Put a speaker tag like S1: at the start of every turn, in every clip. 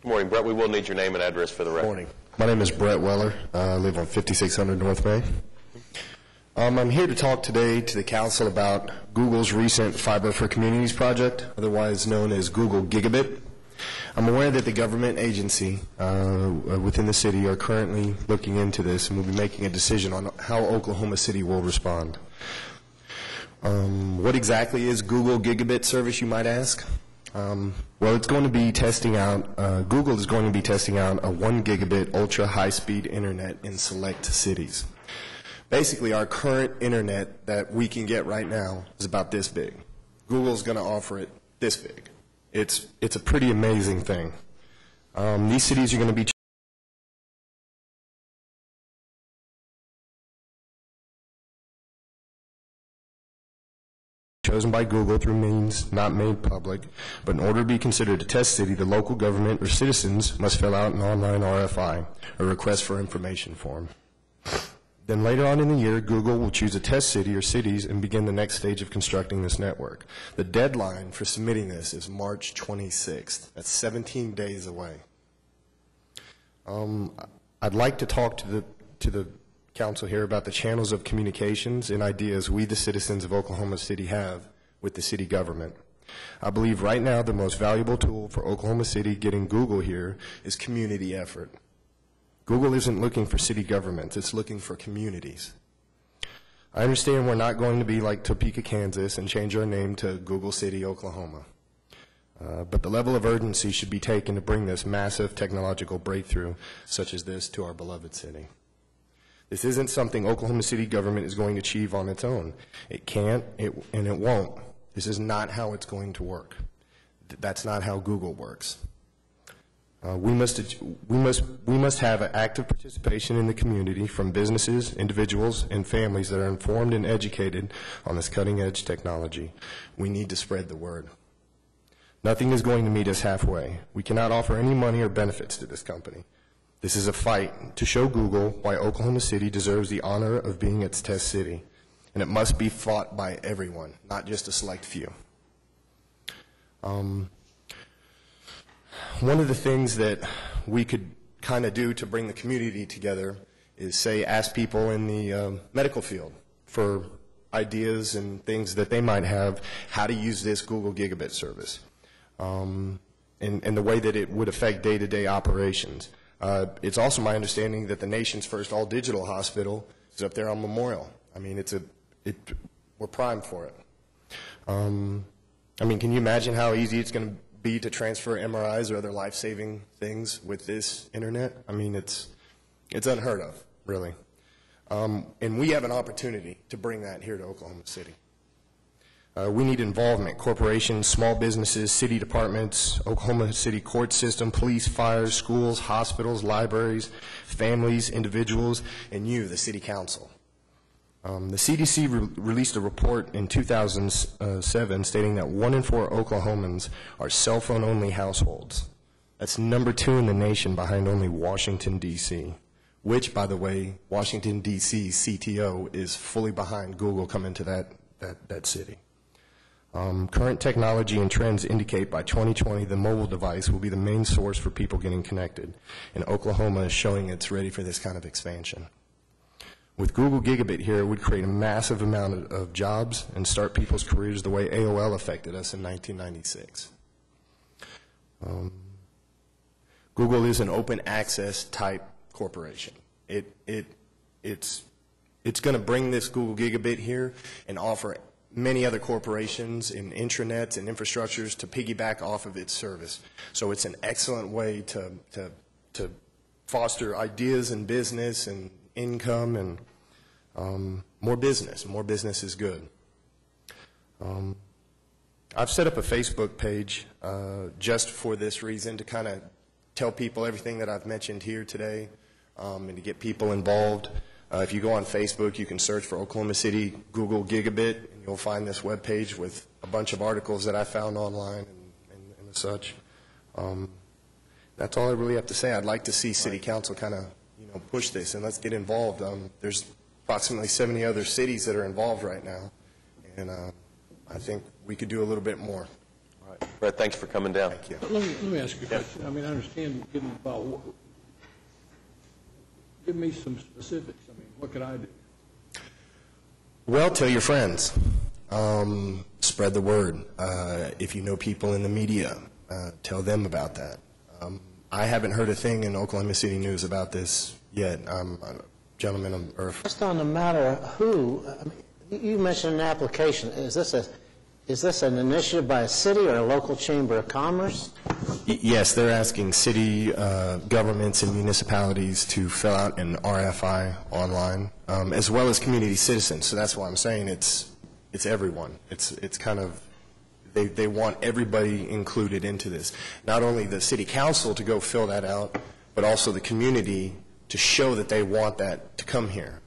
S1: Good morning, Brett. We will need your name and address for the record.
S2: Good morning. My name is Bret Weller. I live on 5600 North Main. I'm here to talk today to the council about Google's recent Fiber for Communities project, otherwise known as Google Gigabit. I'm aware that the government agency within the city are currently looking into this and will be making a decision on how Oklahoma City will respond. What exactly is Google Gigabit service, you might ask? Well, it's going to be testing out, Google is going to be testing out a 1 gigabit ultra high-speed internet in select cities. Basically, our current internet that we can get right now is about this big. Google's going to offer it this big. It's a pretty amazing thing. These cities are going to be chosen by Google through means not made public, but in order to be considered a test city, the local government or citizens must fill out an online RFI, a request for information form. Then later on in the year, Google will choose a test city or cities and begin the next stage of constructing this network. The deadline for submitting this is March 26th. That's 17 days away. I'd like to talk to the council here about the channels of communications and ideas we, the citizens of Oklahoma City, have with the city government. I believe right now the most valuable tool for Oklahoma City getting Google here is community effort. Google isn't looking for city governments, it's looking for communities. I understand we're not going to be like Topeka, Kansas and change our name to Google City, Oklahoma. But the level of urgency should be taken to bring this massive technological breakthrough such as this to our beloved city. This isn't something Oklahoma City government is going to achieve on its own. It can't, and it won't. This is not how it's going to work. That's not how Google works. We must have an active participation in the community from businesses, individuals, and families that are informed and educated on this cutting-edge technology. We need to spread the word. Nothing is going to meet us halfway. We cannot offer any money or benefits to this company. This is a fight to show Google why Oklahoma City deserves the honor of being its test city, and it must be fought by everyone, not just a select few. One of the things that we could kind of do to bring the community together is, say, ask people in the medical field for ideas and things that they might have, how to use this Google Gigabit service, and the way that it would affect day-to-day operations. It's also my understanding that the nation's first all-digital hospital is up there on Memorial. I mean, we're primed for it. I mean, can you imagine how easy it's going to be to transfer MRIs or other life-saving things with this internet? I mean, it's unheard of, really. And we have an opportunity to bring that here to Oklahoma City. We need involvement, corporations, small businesses, city departments, Oklahoma City court system, police, fire, schools, hospitals, libraries, families, individuals, and you, the city council. The CDC released a report in 2007 stating that 1 in 4 Oklahomans are cell phone-only households. That's number 2 in the nation behind only Washington, D.C., which, by the way, Washington, D.C. CTO is fully behind Google coming to that city. Current technology and trends indicate by 2020 the mobile device will be the main source for people getting connected, and Oklahoma is showing it's ready for this kind of expansion. With Google Gigabit here, it would create a massive amount of jobs and start people's careers the way AOL affected us in 1996. Google is an open access type corporation. It's going to bring this Google Gigabit here and offer many other corporations and intranets and infrastructures to piggyback off of its service. So it's an excellent way to foster ideas and business and income and more business. More business is good. I've set up a Facebook page just for this reason, to kind of tell people everything that I've mentioned here today and to get people involved. If you go on Facebook, you can search for Oklahoma City Google Gigabit, and you'll find this web page with a bunch of articles that I found online and such. That's all I really have to say. I'd like to see City Council kind of push this, and let's get involved. There's approximately 70 other cities that are involved right now, and I think we could do a little bit more. All right.
S1: Bret, thanks for coming down.
S2: Thank you.
S3: Let me ask you a question. I mean, I understand getting involved. Give me some specifics. I mean, what could I do?
S2: Well, tell your friends. Spread the word. If you know people in the media, tell them about that. I haven't heard a thing in Oklahoma City News about this yet. Gentlemen,
S4: Just on the matter of who, I mean, you mentioned an application. Is this an initiative by a city or a local chamber of commerce?
S2: Yes, they're asking city governments and municipalities to fill out an RFI online, as well as community citizens. So that's why I'm saying it's everyone. It's kind of they want everybody included into this. Not only the city council to go fill that out, but also the community to show that they want that to come here.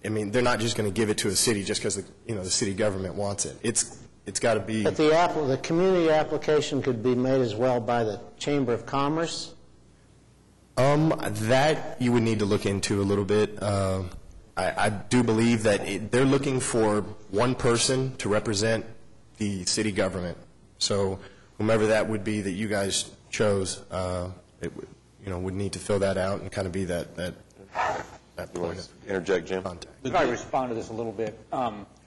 S2: I mean, they're not just going to give it to a city just because the city government wants it. It's got to be.
S4: But the community application could be made as well by the Chamber of Commerce?
S2: That you would need to look into a little bit. I do believe that they're looking for one person to represent the city government. So whomever that would be that you guys chose, would need to fill that out and kind of be that point of
S1: Interject, Jim.
S2: contact.
S5: Could I respond to this a little bit?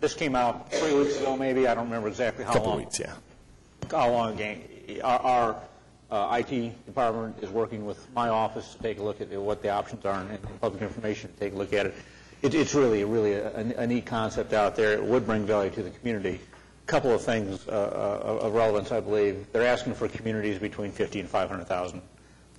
S5: This came out 3 weeks ago, maybe. I don't remember exactly how long.
S2: Couple weeks, yeah.
S5: How long ago? Our IT department is working with my office to take a look at what the options are and public information to take a look at it. It's really a neat concept out there. It would bring value to the community. A couple of things of relevance, I believe. They're asking for communities between 50 and 500,000.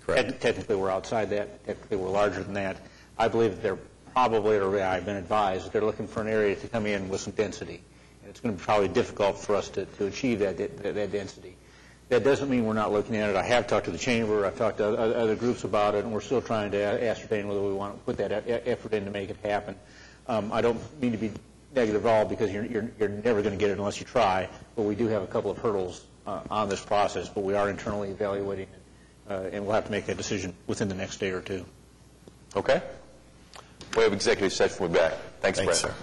S2: Correct.
S5: Technically, we're outside that. Technically, we're larger than that. I believe that they're probably, or I've been advised, that they're looking for an area to come in with some density. And it's going to be probably difficult for us to achieve that density. That doesn't mean we're not looking at it. I have talked to the Chamber. I've talked to other groups about it, and we're still trying to ascertain whether we want to put that effort in to make it happen. I don't mean to be negative at all, because you're never going to get it unless you try, but we do have a couple of hurdles on this process, but we are internally evaluating it, and we'll have to make that decision within the next day or two.
S1: Okay. We have executive session. We'll be back. Thanks, Bret.
S2: Sir.